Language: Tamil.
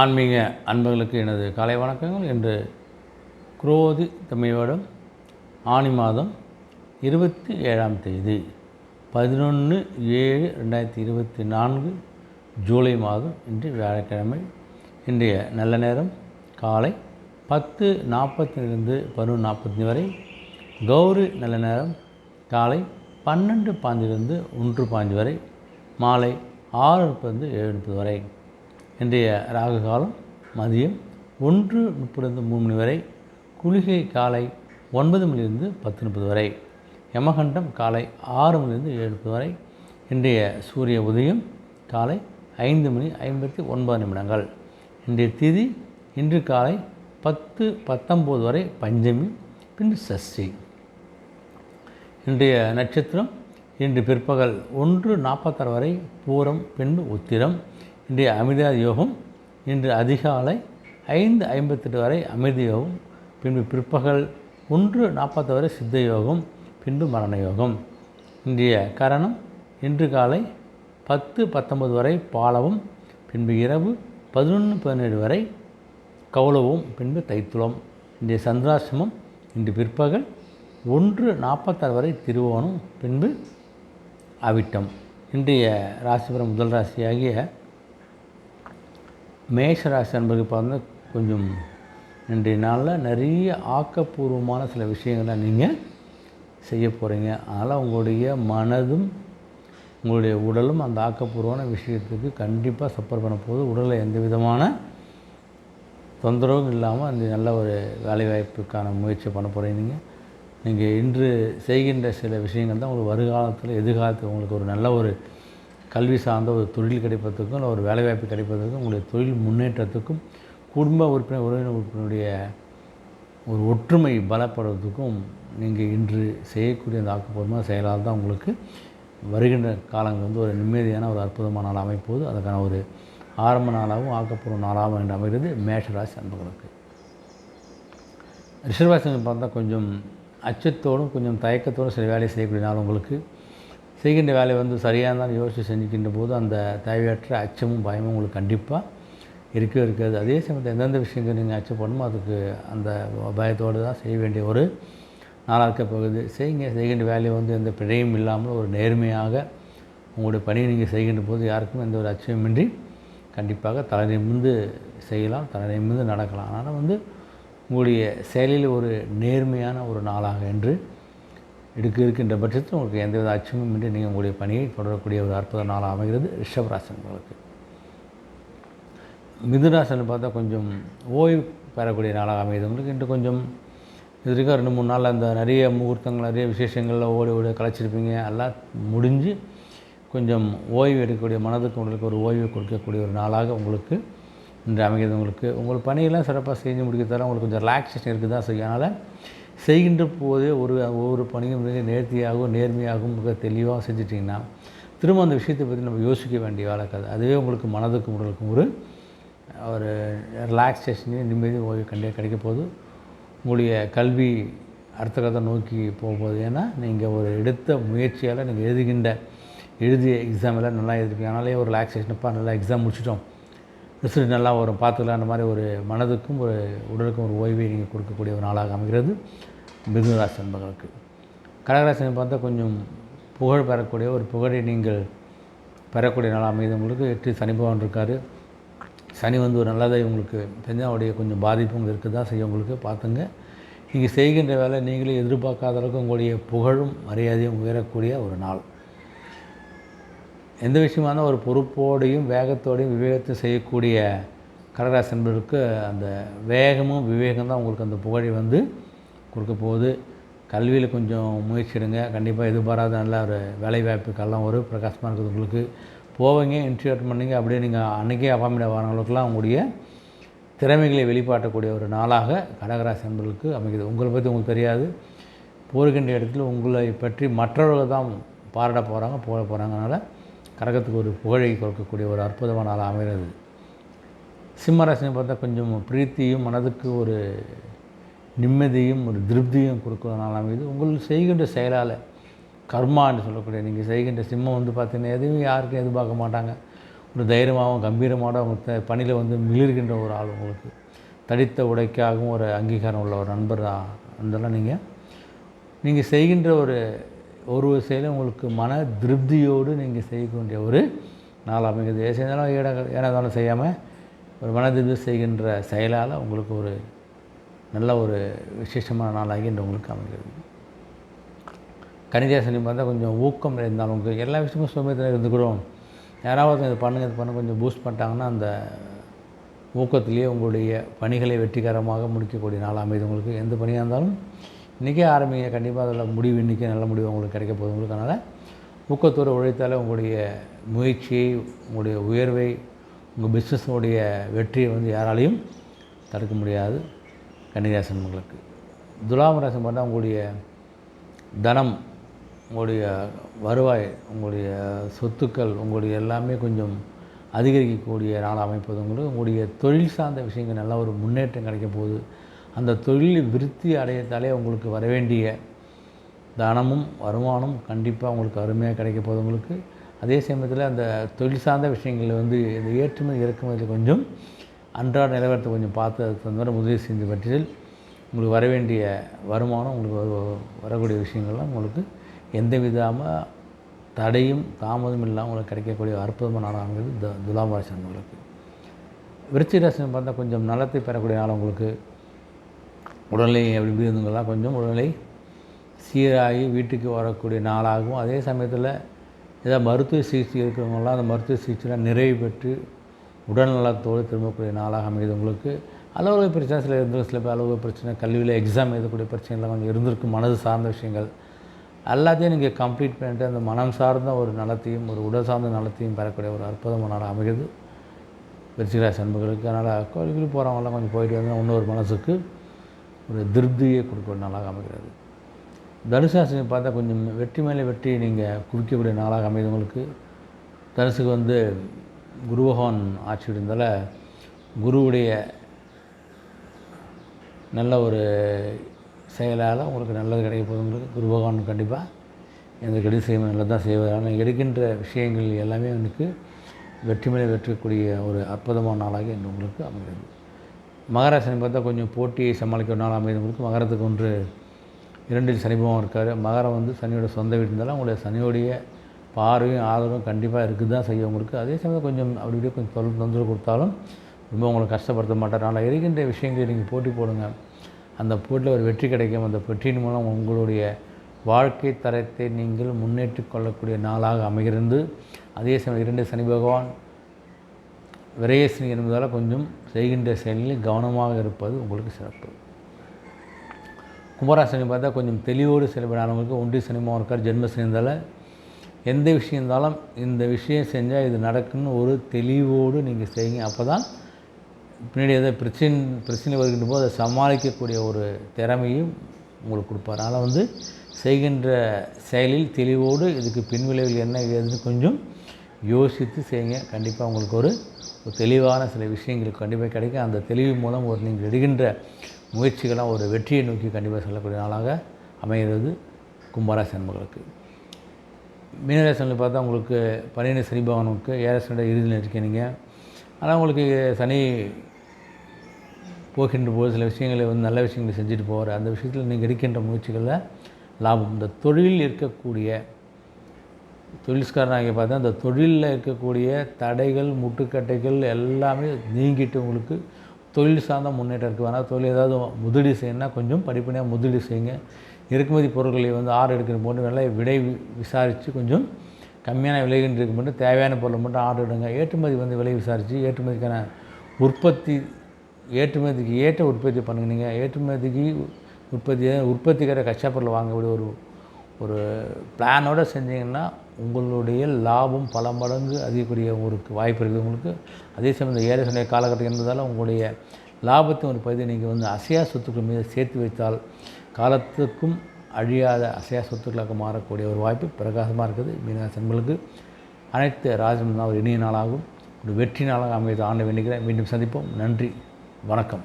ஆன்மீக அன்பர்களுக்கு எனது காலை வணக்கங்கள். இன்று குரோதி தமிழ் வருடம் ஆனி மாதம் 27ஆம் தேதி 11/7/2024 ஜூலை மாதம் இன்று வியாழக்கிழமை. இன்றைய நல்ல நேரம் காலை 10:40 11:40 வரை. கௌரி நல்ல நேரம் காலை 12:15 1:15 வரை. மாலை 6:30 7:30 வரை. இன்றைய ராகு காலம் மதியம் 1:30 3 மணி வரை. குளிகை காலை 9 மணிலிருந்து 10:30 வரை. யமகண்டம் காலை 6 மணிலிருந்து 7:30 வரை. இன்றைய சூரிய உதயம் காலை 5:59 நிமிடங்கள். இன்றைய திதி இன்று காலை 10:19 வரை பஞ்சமி, பின் சஷ்டி. இன்றைய நட்சத்திரம் இன்று பிற்பகல் 1:46 வரை பூரம், பின்பு உத்திரம். இன்றைய அமிர்த யோகம் இன்று அதிகாலை 5:58 வரை அமிர்த யோகம், பின்பு பிற்பகல் 1:40 வரை சித்த யோகம், பின்பு மரண யோகம். இன்றைய கரணம் இன்று காலை 10:19 வரை பாலவம், பின்பு இரவு 11:17 வரை கௌளவம், பின்பு தைத்துளம். இன்றைய சந்திராசிரமம் இன்று பிற்பகல் 1:46 வரை திருவோணம், பின்பு அவிட்டம். இன்றைய ராசிபுரம் முதல் ராசியாகிய மேஷராசி அன்பர்கள் பார்த்தா கொஞ்சம் இன்றைய நாளில் நிறைய ஆக்கப்பூர்வமான சில விஷயங்களை நீங்கள் செய்ய போகிறீங்க. அதனால் உங்களுடைய மனதும் உங்களுடைய உடலும் அந்த ஆக்கப்பூர்வமான விஷயத்துக்கு கண்டிப்பாக சப்போர்ட் பண்ண போது உடலில் எந்த விதமான தொந்தரவும் இல்லாமல் அந்த நல்ல ஒரு வேலைவாய்ப்புக்கான முயற்சி பண்ண போகிறீங்க. நீங்கள் இன்று செய்கின்ற சில விஷயங்கள் தான் உங்களுக்கு வருகாலத்தில் எதிர்காலத்தில் உங்களுக்கு ஒரு நல்ல ஒரு கல்வி சார்ந்த ஒரு தொழில் கிடைப்பதற்கும் இல்லை ஒரு வேலைவாய்ப்பு கிடைப்பதற்கும் உங்களுடைய தொழில் முன்னேற்றத்துக்கும் குடும்ப உறவினர் உறுப்பினருடைய ஒரு ஒற்றுமை பலப்படுவதற்கும் நீங்கள் இன்று செய்யக்கூடிய அந்த ஆக்கப்பூர்வமான செயலால் தான் உங்களுக்கு வருகின்ற காலங்கள் வந்து ஒரு நிம்மதியான ஒரு அற்புதமான நாள் அமைப்போது அதுக்கான ஒரு ஆரம்ப நாளாகவும் ஆக்கப்பூர்வ நாளாகவும் என்று அமைகிறது மேஷராசி அன்பர்களுக்கு. ரிஷபராசி பார்த்தா கொஞ்சம் அச்சத்தோடும் கொஞ்சம் தயக்கத்தோடும் சில வேலையை செய்யக்கூடிய நாள் உங்களுக்கு. செய்கின்ற வேலை வந்து சரியாக இருந்தாலும் யோசித்து செஞ்சுக்கின்ற போது அந்த தேவையற்ற அச்சமும் பயமும் உங்களுக்கு கண்டிப்பாக இருக்கவே இருக்காது. அதே சமயத்தில் எந்தெந்த விஷயங்கள் நீங்கள் அச்சப்படணுமோ அதுக்கு அந்த பயத்தோடு தான் செய்ய வேண்டிய ஒரு நாளாக இருக்க போகுது. செய்கின்ற வேலையை வந்து எந்த பிழையும் இல்லாமல் ஒரு நேர்மையாக உங்களுடைய பணியை நீங்கள் செய்கின்ற போது யாருக்கும் எந்த ஒரு அச்சமின்றி கண்டிப்பாக தலை நிமிர்ந்து செய்யலாம், தலை நிமிர்ந்து நடக்கலாம். அதனால் வந்து உங்களுடைய செயலில் ஒரு நேர்மையான ஒரு நாளாக என்று இருக்கின்ற பட்சத்தில் உங்களுக்கு எந்தவித அச்சமும் இன்றி நீங்கள் உங்களுடைய பணியை தொடரக்கூடிய ஒரு அற்புத நாளாக அமைகிறது ரிஷபராசன்களுக்கு. மிதுராசன் பார்த்தா கொஞ்சம் ஓய்வு பெறக்கூடிய நாளாக அமைகிறது உங்களுக்கு. இன்று கொஞ்சம் இது வரைக்கும் 2-3 நாளில் அந்த நிறைய முகூர்த்தங்கள் நிறைய விசேஷங்களில் ஓடி கலைச்சிருப்பீங்க. எல்லாம் முடிஞ்சு கொஞ்சம் ஓய்வு எடுக்கக்கூடிய மனதுக்கு உங்களுக்கு ஒரு ஓய்வு கொடுக்கக்கூடிய ஒரு நாளாக உங்களுக்கு இன்று அமைகிறது உங்களுக்கு. உங்கள் பணியெல்லாம் சிறப்பாக செஞ்சு முடிக்க தர உங்களுக்கு கொஞ்சம் ரிலாக்ஸேஷன் இருக்குது தான் செய்யும். அதனால் செய்கின்ற போதே ஒவ்வொரு பணியும் நேர்த்தியாகவும் நேர்மையாகவும் மிக தெளிவாக செஞ்சிட்டிங்கன்னா திரும்ப அந்த விஷயத்தை பற்றி நம்ம யோசிக்க வேண்டிய வேலை இருக்காது. அதுவே உங்களுக்கு மனதுக்கும் உடலுக்கும் ஒரு ரிலாக்ஸேஷனையும் நிம்மதி ஓய்வு கிடைக்க போகுது. உங்களுடைய கல்வி அடுத்த கதை நோக்கி போகும்போது ஏன்னா நீங்கள் ஒரு எடுத்த முயற்சியால் நீங்கள் எழுதிய எக்ஸாமில் நல்லா எழுதிருப்பீங்க. அதனாலே ஒரு ரிலாக்ஸேஷனப்பா நல்லா எக்ஸாம் முடிச்சிட்டோம், ரிசல்ட் நல்லா வரும் பார்த்துக்கலாம், அந்த மாதிரி ஒரு மனதுக்கும் ஒரு உடலுக்கும் ஒரு ஓய்வை நீங்கள் கொடுக்கக்கூடிய ஒரு நாளாக அமைகிறது மிதுனராசி அன்பர்களுக்கு. கடகராசி பார்த்தா கொஞ்சம் புகழ் பெறக்கூடிய ஒரு புகழை நீங்கள் பெறக்கூடிய நாளாக அமைகிறது உங்களுக்கு. 8 சனி பகவான் இருக்கார். சனி வந்து ஒரு நல்லதை உங்களுக்கு தெரிஞ்சவருடைய கொஞ்சம் பாதிப்பு உங்களுக்கு இருக்குது தான் செய்ய உங்களுக்கு பார்த்துங்க. நீங்கள் செய்கின்ற வேலை நீங்களே எதிர்பார்க்காத அளவுக்கு உங்களுடைய புகழும் மரியாதையும் உயரக்கூடிய ஒரு நாள். எந்த விஷயமா இருந்தால் ஒரு பொறுப்போடையும் வேகத்தோடையும் விவேகத்தையும் செய்யக்கூடிய கடகராசி என்பதற்கு அந்த வேகமும் விவேகம் தான் உங்களுக்கு அந்த புகழை வந்து கொடுக்க போகுது. கல்வியில் கொஞ்சம் முயற்சி எடுங்க. கண்டிப்பாக எதிர்பாராத நல்ல ஒரு வேலைவாய்ப்புக்கெல்லாம் ஒரு பிரகாசமாக இருக்குது உங்களுக்கு. போவீங்க, இன்டர்வியூ அட்டெண்ட் பண்ணிங்க, அப்படியே நீங்கள் அன்றைக்கே அப்பாயின்மெண்ட் வரவங்களுக்கெல்லாம் உங்களுடைய திறமைகளை வெளிப்பாட்டக்கூடிய ஒரு நாளாக கடகராசி என்பதற்கு அமைகிறது. உங்களை பற்றி உங்களுக்கு தெரியாது, போகின்ற இடத்துல உங்களை பற்றி மற்றவர்கள் தான் பாராட்ட போகிறாங்க போக போகிறாங்க. அதனால் கடகத்துக்கு ஒரு புகழை கொடுக்கக்கூடிய ஒரு அற்புதமான நாளாக அமைகிறது. சிம்மராசினை பார்த்தா கொஞ்சம் பிரீத்தியும் மனதுக்கு ஒரு நிம்மதியும் ஒரு திருப்தியும் கொடுக்குற நாளாக அமைது. உங்கள் செய்கின்ற செயலால் கர்மா என்று சொல்லக்கூடிய நீங்கள் செய்கின்ற சிம்மம் வந்து பார்த்திங்கன்னா எதுவும் யாருக்கும் எதிர்பார்க்க மாட்டாங்க. ஒரு தைரியமாகவும் கம்பீரமான அவங்க பணியில் வந்து மிளிர்கின்ற ஒரு ஆள் உங்களுக்கு. தடித்த உடைக்காகவும் ஒரு அங்கீகாரம் உள்ள ஒரு நண்பர் தான். அதெல்லாம் நீங்கள் செய்கின்ற ஒரு செயலும் உங்களுக்கு மன திருப்தியோடு நீங்கள் செய்யக்கூடிய ஒரு நாள் அமைகிறது. செய்தாலும் ஏனதாலும் செய்யாமல் ஒரு மன திருப்தி செய்கின்ற செயலால் உங்களுக்கு ஒரு நல்ல ஒரு விசேஷமான நாளாகி இன்று உங்களுக்கு அமைகிறது. கன்னிராசி பார்த்தா கொஞ்சம் ஊக்கம் இருந்தாலும் உங்களுக்கு எல்லா விஷயமும் சோம்பேறித்தனம் இருந்துக்கிறோம். யாராவது இது பண்ணுங்க கொஞ்சம் பூஸ்ட் பண்ணிட்டாங்கன்னா அந்த ஊக்கத்திலேயே உங்களுடைய பணிகளை வெற்றிகரமாக முடிக்கக்கூடிய நாள் அமைது. உங்களுக்கு எந்த பணியாக இருந்தாலும் இன்றைக்கே ஆரம்பிங்க. கண்டிப்பாக அதில் முடிவு இன்றைக்கே நல்ல முடிவு உங்களுக்கு கிடைக்க போகுது. உங்களுக்கு அதனால் ஊக்கத்தோடு உழைத்தாலே உங்களுடைய முயற்சியை, உங்களுடைய உயர்வை, உங்கள் பிஸ்னஸோடைய வெற்றியை வந்து யாராலையும் தடுக்க முடியாது. கன்னிராசி உங்களுக்கு. துலாம் ராசி பார்த்தா உங்களுடைய தனம், உங்களுடைய வருவாய், உங்களுடைய சொத்துக்கள், உங்களுடைய எல்லாமே கொஞ்சம் அதிகரிக்கக்கூடிய நாள் அமைப்பது. உங்களுடைய தொழில் சார்ந்த விஷயங்கள் நல்ல ஒரு முன்னேற்றம் கிடைக்க போகுது. அந்த தொழில் விருத்தி அடையத்தாலே உங்களுக்கு வரவேண்டிய தனமும் வருமானம் கண்டிப்பாக உங்களுக்கு அருமையாக கிடைக்க போகுது உங்களுக்கு. அதே சமயத்தில் அந்த தொழில் சார்ந்த விஷயங்களில் வந்து இந்த ஏற்றுமதி இறக்குமதியில் கொஞ்சம் அன்றாட நிலவரத்தை கொஞ்சம் பார்த்து அதுக்கு தகுந்த மாதிரி முதலீடு செஞ்சு பற்றியில் உங்களுக்கு வரவேண்டிய வருமானம், உங்களுக்கு வரக்கூடிய விஷயங்கள்லாம் உங்களுக்கு எந்த விதமாக தடையும் தாமதம் இல்லாமல் உங்களுக்கு கிடைக்கக்கூடிய அற்புதமான நாளாகிறது துலாம் ராசி உங்களுக்கு. விருச்சிக ராசி பார்த்தா கொஞ்சம் நலத்தை பெறக்கூடிய நாள் உங்களுக்கு. உடல்நிலை எப்படி இருந்துங்கள்லாம் கொஞ்சம் உடல்நிலை சீராகி வீட்டுக்கு வரக்கூடிய நாளாகும். அதே சமயத்தில் ஏதாவது மருத்துவ சிகிச்சை இருக்கிறவங்களாம் அந்த மருத்துவ சிகிச்சைலாம் நிறைவு பெற்று உடல்நலத்தோடு திரும்பக்கூடிய நாளாக அமையுது உங்களுக்கு. அலுவலக பிரச்சனை சில இருந்திருக்கும், சில பேர் அலுவலக பிரச்சனை, கல்வியில் எக்ஸாம் எழுதக்கூடிய பிரச்சனைலாம் கொஞ்சம் இருந்திருக்கும். மனது சார்ந்த விஷயங்கள் எல்லாத்தையும் நீங்கள் கம்ப்ளீட் பண்ணிட்டு அந்த மனம் சார்ந்த ஒரு நலத்தையும் ஒரு உடல் சார்ந்த நலத்தையும் பெறக்கூடிய ஒரு அற்புதமான நாளாக அமைகிறது விருச்சிக ராசி அன்பர்களுக்கு. அதனால் கோயிலுக்கு போகிறவங்களாம் கொஞ்சம் போயிட்டு வந்தால் இன்னொரு மனசுக்கு ஒரு திருப்தியை கொடுக்கக்கூடிய நாளாக அமைகிறது. தனுசு ராசி பார்த்தா கொஞ்சம் வெற்றி மேலே வெற்றி நீங்கள் குவிக்கக்கூடிய நாளாக அமைது உங்களுக்கு. தனுசுக்கு வந்து குரு பகவான் ஆட்சி இருந்தால் குருவுடைய நல்ல ஒரு செயலால் உங்களுக்கு நல்லது கிடைக்க போகுது உங்களுக்கு. குரு பகவான் கண்டிப்பாக எந்த கெடுதி செய்ய நல்லது தான் செய்வார். ஆனால் எடுக்கின்ற விஷயங்கள் எல்லாமே எனக்கு வெற்றி மேலே வெற்றக்கூடிய ஒரு அற்புதமான நாளாக என்று உங்களுக்கு அமைகிறது. மகராசி பார்த்தா கொஞ்சம் போட்டியை சமாளிக்கிற நாள் அமைது உங்களுக்கு. மகரத்துக்கு ஒன்று 2 சனி பகவான் இருக்கார். மகரம் வந்து சனியோட சொந்த வீடு இருந்தாலும் உங்களுடைய சனியோடைய பார்வையும் ஆதரவும் கண்டிப்பாக இருக்குது தான் செய்யும் உங்களுக்கு. அதே சமயம் கொஞ்சம் அப்படி இப்படியே கொஞ்சம் தொந்தரவு கொடுத்தாலும் ரொம்ப உங்களுக்கு கஷ்டப்படுத்த மாட்டார். ஆனால் இருக்கின்ற விஷயங்களை நீங்கள் போட்டி போடுங்க. அந்த போட்டியில் ஒரு வெற்றி கிடைக்கும். அந்த வெற்றியின் மூலம் உங்களுடைய வாழ்க்கை தரத்தை நீங்கள் முன்னேற்றி கொள்ளக்கூடிய நாளாக அமைகிறது. அதே சமயம் 2 சனி பகவான் விரயசனி என்பதால் கொஞ்சம் செய்கின்ற செயலில் கவனமாக இருப்பது உங்களுக்கு சிறப்பு. கும்பராசனி பார்த்தா கொஞ்சம் தெளிவோடு செயல்படாதவங்களுக்கு 1 சனி பகவான் இருக்கார். ஜென்மசனி இருந்தால் எந்த விஷயம் இருந்தாலும் இந்த விஷயம் செஞ்சால் இது நடக்குன்னு ஒரு தெளிவோடு நீங்கள் செய்யுங்க. அப்போ தான் பின்னாடி எதாவது பிரச்சனை வருகின்ற போது அதை சமாளிக்கக்கூடிய ஒரு திறமையும் உங்களுக்கு கொடுப்பார். அதனால் வந்து செய்கின்ற செயலில் தெளிவோடு இதுக்கு பின்விளைவுகள் என்ன ஏதுன்னு கொஞ்சம் யோசித்து செய்யுங்க. கண்டிப்பாக உங்களுக்கு ஒரு தெளிவான சில விஷயங்களுக்கு கண்டிப்பாக கிடைக்கும். அந்த தெளிவு மூலம் நீங்கள் எடுக்கின்ற முயற்சிகளாக ஒரு வெற்றியை நோக்கி கண்டிப்பாக செல்லக்கூடிய நாளாக அமைகிறது கும்பராசி அன்பர்களுக்கு. மீனராசியில் பார்த்தா உங்களுக்கு 12 சனி பகவானுக்கு 7 சனியோட இறுதியில் இருக்கீங்க. ஆனால் உங்களுக்கு சனி போகின்ற போது சில விஷயங்களை வந்து நல்ல விஷயங்களை செஞ்சுட்டு போகிற அந்த விஷயத்தில் நீங்கள் எடுக்கின்ற முயற்சிகளில் லாபம். இந்த தொழிலில் இருக்கக்கூடிய தொழில்காரனாக பார்த்தா அந்த தொழிலில் இருக்கக்கூடிய தடைகள் முட்டுக்கட்டைகள் எல்லாமே நீங்கிட்டு உங்களுக்கு தொழில் சார்ந்த முன்னேற்றம் இருக்குது. ஆனால் தொழில் ஏதாவது முதலீடு செய்யணும்னா கொஞ்சம் படிப்படியாக முதலீடு செய்யுங்க. இறக்குமதி பொருட்களை வந்து ஆர்டர் எடுக்கிற போது விலை விசாரித்து கொஞ்சம் கம்மியான விலைகள் இருக்க மட்டும் தேவையான பொருளை மட்டும் ஆர்டர் எடுங்க. ஏற்றுமதி வந்து விலை விசாரித்து ஏற்றுமதிக்கான ஏற்றுமதிக்கு ஏற்ற உற்பத்தி பண்ணுங்க. நீங்கள் உற்பத்திக்கிற கச்சா பொருள் வாங்கக்கூடிய ஒரு பிளானோடு செஞ்சிங்கன்னா உங்களுடைய லாபம் பல மடங்கு அதிகக்கூடிய ஒரு வாய்ப்பு இருக்குது உங்களுக்கு. அதே சமயம் இந்த 7 சனி காலகட்டம் என்பதால் உங்களுடைய லாபத்தின் ஒரு பகுதியை நீங்கள் வந்து அசையா சொத்துக்கள் மீது சேர்த்து வைத்தால் காலத்துக்கும் அழியாத அசையா சொத்துக்களாக மாறக்கூடிய ஒரு வாய்ப்பு பிரகாசமாக இருக்குது. மீனராசி அன்பர்களுக்கு அனைத்து ராஜ்யம் ஒரு இனிய நாளாகும், ஒரு வெற்றி நாளாக அமைத்து ஆண்டு வேண்டுகிறேன். மீண்டும் சந்திப்போம். நன்றி, வணக்கம்.